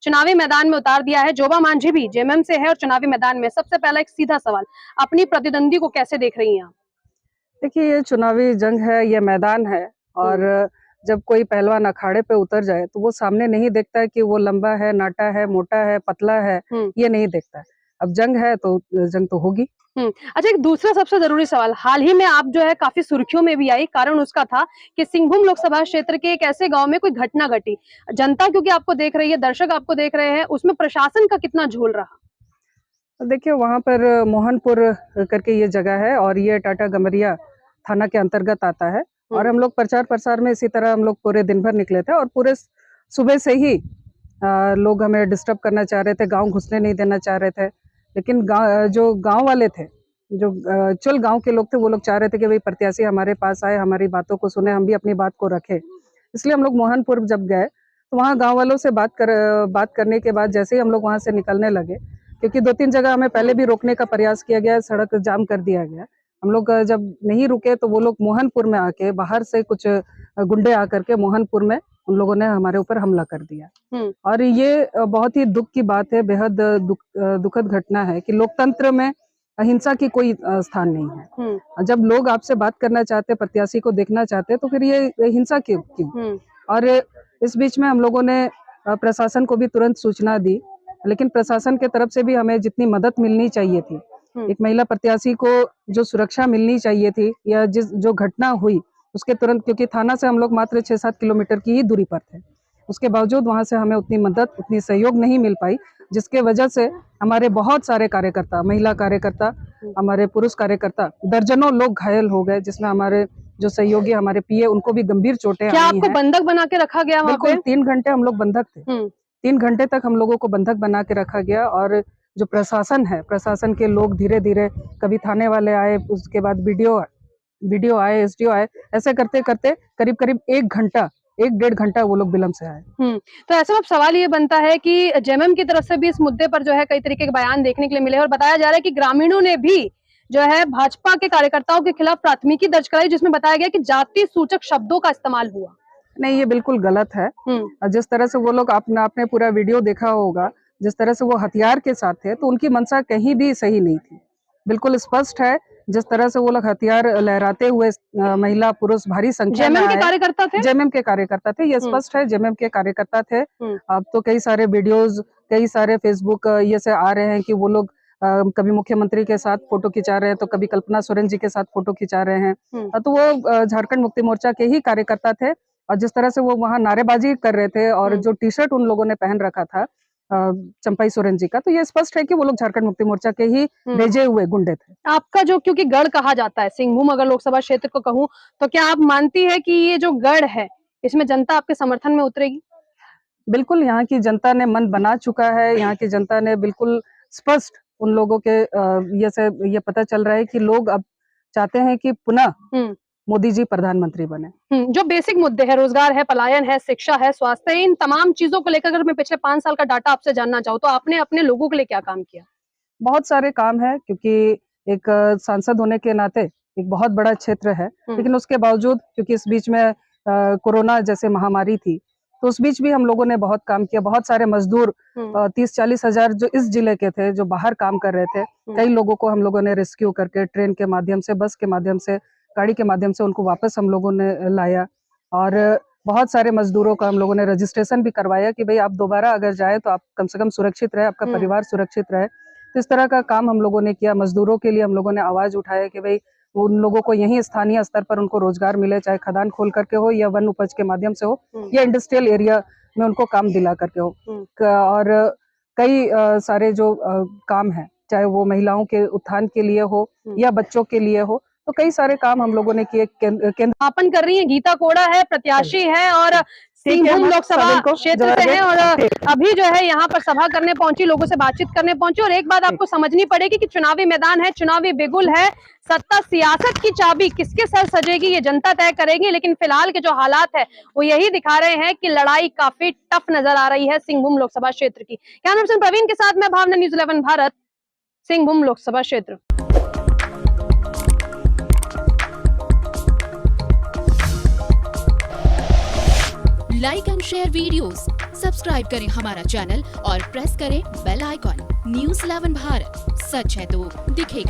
चुनावी मैदान में उतार दिया है। जोबा मांझी भी जेएमएम से है और चुनावी मैदान में। सबसे पहला एक सीधा सवाल, अपनी प्रतिद्वंदी को कैसे देख रही हैं आप? देखिए, ये चुनावी जंग है, ये मैदान है और जब कोई पहलवान अखाड़े पे उतर जाए तो वो सामने नहीं देखता है कि वो लंबा है, नाटा है, मोटा है, पतला है, ये नहीं देखता है। अब जंग है तो जंग तो होगी। अच्छा, एक दूसरा सबसे जरूरी सवाल, हाल ही में आप जो है काफी सुर्खियों में भी आई, कारण उसका था कि सिंहभूम लोकसभा क्षेत्र के एक ऐसे गांव में कोई घटना घटी। जनता क्योंकि आपको देख रही है, दर्शक आपको देख रहे हैं, उसमें प्रशासन का कितना झोल रहा? देखिए, वहाँ पर मोहनपुर करके ये जगह है और ये टाटा गमरिया थाना के अंतर्गत आता है और हम लोग प्रचार प्रसार में इसी तरह हम लोग पूरे दिन भर निकले थे और पूरे सुबह से ही लोग हमें डिस्टर्ब करना चाह रहे थे, गांव घुसने नहीं देना चाह रहे थे। लेकिन जो गांव वाले थे, जो चुल गांव के लोग थे, वो लोग चाह रहे थे कि भाई प्रत्याशी हमारे पास आए, हमारी बातों को सुने, हम भी अपनी बात को रखें। इसलिए हम लोग मोहनपुर जब गए तो वहाँ गाँव वालों से बात करने के बाद जैसे ही हम लोग वहाँ से निकलने लगे, क्योंकि 2-3 जगह हमें पहले भी रोकने का प्रयास किया गया, सड़क जाम कर दिया गया। हम लोग जब नहीं रुके तो वो लोग मोहनपुर में आके बाहर से कुछ गुंडे आकर के मोहनपुर में उन लोगों ने हमारे ऊपर हमला कर दिया। और ये बहुत ही दुख की बात है, बेहद दुखद घटना है कि लोकतंत्र में अहिंसा की कोई स्थान नहीं है। जब लोग आपसे बात करना चाहते, प्रत्याशी को देखना चाहते, तो फिर ये हिंसा क्यों? और इस बीच में हम लोगों ने प्रशासन को भी तुरंत सूचना दी, लेकिन प्रशासन के तरफ से भी हमें जितनी मदद मिलनी चाहिए थी, एक महिला प्रत्याशी को जो सुरक्षा मिलनी चाहिए थी या जो घटना हुई उसके तुरंत, क्योंकि थाना से हम लोग मात्र 6-7 किलोमीटर की ही दूरी पर थे, उसके बावजूद वहां से हमें उतनी मदद, उतनी सहयोग नहीं मिल पाई, जिसके वजह से हमारे बहुत सारे कार्यकर्ता, महिला कार्यकर्ता, हमारे पुरुष कार्यकर्ता, दर्जनों लोग घायल हो गए, जिसमें हमारे जो सहयोगी, हमारे पीए, उनको भी गंभीर चोटें आई हैं। क्या आपको बंधक बना के रखा गया वहाँ पे? 3 घंटे हम लोग बंधक थे। 3 घंटे तक हम लोगों को बंधक बना के रखा गया और जो प्रशासन है, प्रशासन के लोग धीरे-धीरे, कभी थाने वाले आए, उसके बाद बीडीओ आए, एसडीओ आए, ऐसे करते-करते करीब-करीब 1-1.5 घंटा वो लोग विलंब से आए। तो ऐसे में अब सवाल ये बनता है कि जेएमएम की तरफ से भी इस मुद्दे पर जो है कई तरीके के बयान देखने के लिए मिले और बताया जा रहा है कि ग्रामीणों ने भी जो है भाजपा के कार्यकर्ताओं के खिलाफ प्राथमिकी दर्ज कराई, जिसमें बताया गया कि जाति सूचक शब्दों का इस्तेमाल हुआ। नहीं, ये बिल्कुल गलत है। जिस तरह से वो लोग, आपने पूरा वीडियो देखा होगा, जिस तरह से वो हथियार के साथ थे, तो उनकी मंशा कहीं भी सही नहीं थी। बिल्कुल स्पष्ट है, जिस तरह से वो लोग हथियार लहराते हुए महिला पुरुष भारी संख्या में आए। जेएमएम के कार्यकर्ता थे? जेएमएम के कार्यकर्ता थे, ये स्पष्ट है, जेएमएम के कार्यकर्ता थे। अब तो कई सारे वीडियोज, कई सारे फेसबुक ये से आ रहे हैं कि वो लोग कभी मुख्यमंत्री के साथ फोटो खिंचा रहे हैं, तो कभी कल्पना सोरेन जी के साथ फोटो खिंचा रहे हैं। तो वो झारखंड मुक्ति मोर्चा के ही कार्यकर्ता थे और जिस तरह से वो वहाँ नारेबाजी कर रहे थे और जो टी शर्ट उन लोगों ने पहन रखा था चंपाई सोरेन जी का, तो ये स्पष्ट है कि वो लोग झारखंड मुक्ति मोर्चा के ही भेजे हुए गुंडे थे। आपका जो, क्योंकि गढ़ कहा जाता है सिंहभूम, अगर लोकसभा क्षेत्र को कहूँ, तो क्या आप मानती है कि ये जो गढ़ है, इसमें जनता आपके समर्थन में उतरेगी? बिल्कुल, यहाँ की जनता ने मन बना चुका है। यहाँ की जनता ने बिल्कुल स्पष्ट, उन लोगों के ये पता चल रहा है कि लोग अब चाहते हैं कि पुनः मोदी जी प्रधानमंत्री बने। जो बेसिक मुद्दे हैं, रोजगार है, पलायन है, शिक्षा है, स्वास्थ्य है, इन तमाम चीजों को लेकर अगर मैं पिछले 5 साल का डाटा आपसे जानना चाहूँ, तो आपने अपने लोगों के लिए क्या काम किया? बहुत सारे काम है, क्योंकि एक सांसद होने के नाते एक बहुत बड़ा क्षेत्र है, लेकिन उसके बावजूद, क्योंकि इस बीच में कोरोना जैसे महामारी थी, तो उस बीच भी हम लोगों ने बहुत काम किया। बहुत सारे मजदूर 30-40 हजार जो इस जिले के थे, जो बाहर काम कर रहे थे, कई लोगों को हम लोगों ने रेस्क्यू करके ट्रेन के माध्यम से, बस के माध्यम से, गाड़ी के माध्यम से उनको वापस हम लोगों ने लाया और बहुत सारे मजदूरों का हम लोगों ने रजिस्ट्रेशन भी करवाया कि भाई आप दोबारा अगर जाए तो आप कम से कम सुरक्षित रहे, आपका परिवार सुरक्षित रहे। तो इस तरह का काम हम लोगों ने किया। मजदूरों के लिए हम लोगों ने आवाज उठाया कि भाई उन लोगों को यहीं स्थानीय स्तर पर उनको रोजगार मिले, चाहे खदान खोल करके हो या वन उपज के माध्यम से हो या इंडस्ट्रियल एरिया में उनको काम दिला करके हो। और कई सारे जो काम है, चाहे वो महिलाओं के उत्थान के लिए हो या बच्चों के लिए हो, तो कई सारे काम हम लोगों ने किए। केंद्र कर रही है, गीता कोड़ा है, प्रत्याशी है और सिंहभूम लोकसभा क्षेत्र से हैं और अभी जो है यहाँ पर सभा करने पहुंची, लोगों से बातचीत करने पहुंची। और एक बात आपको समझनी पड़ेगी कि चुनावी मैदान है, चुनावी बिगुल है, सत्ता सियासत की चाबी किसके सर सजेगी ये जनता तय करेगी। लेकिन फिलहाल के जो हालात है वो यही दिखा रहे हैं कि लड़ाई काफी टफ नजर आ रही है सिंहभूम लोकसभा क्षेत्र की। कैमरा पर्सन प्रवीण के साथ मैं भावना, न्यूज़ 11 भारत, सिंहभूम लोकसभा क्षेत्र। Like and share videos, subscribe करें हमारा चैनल और प्रेस करें बेल आइकॉन। न्यूज़ 11 भारत, सच है तो दिखेगा।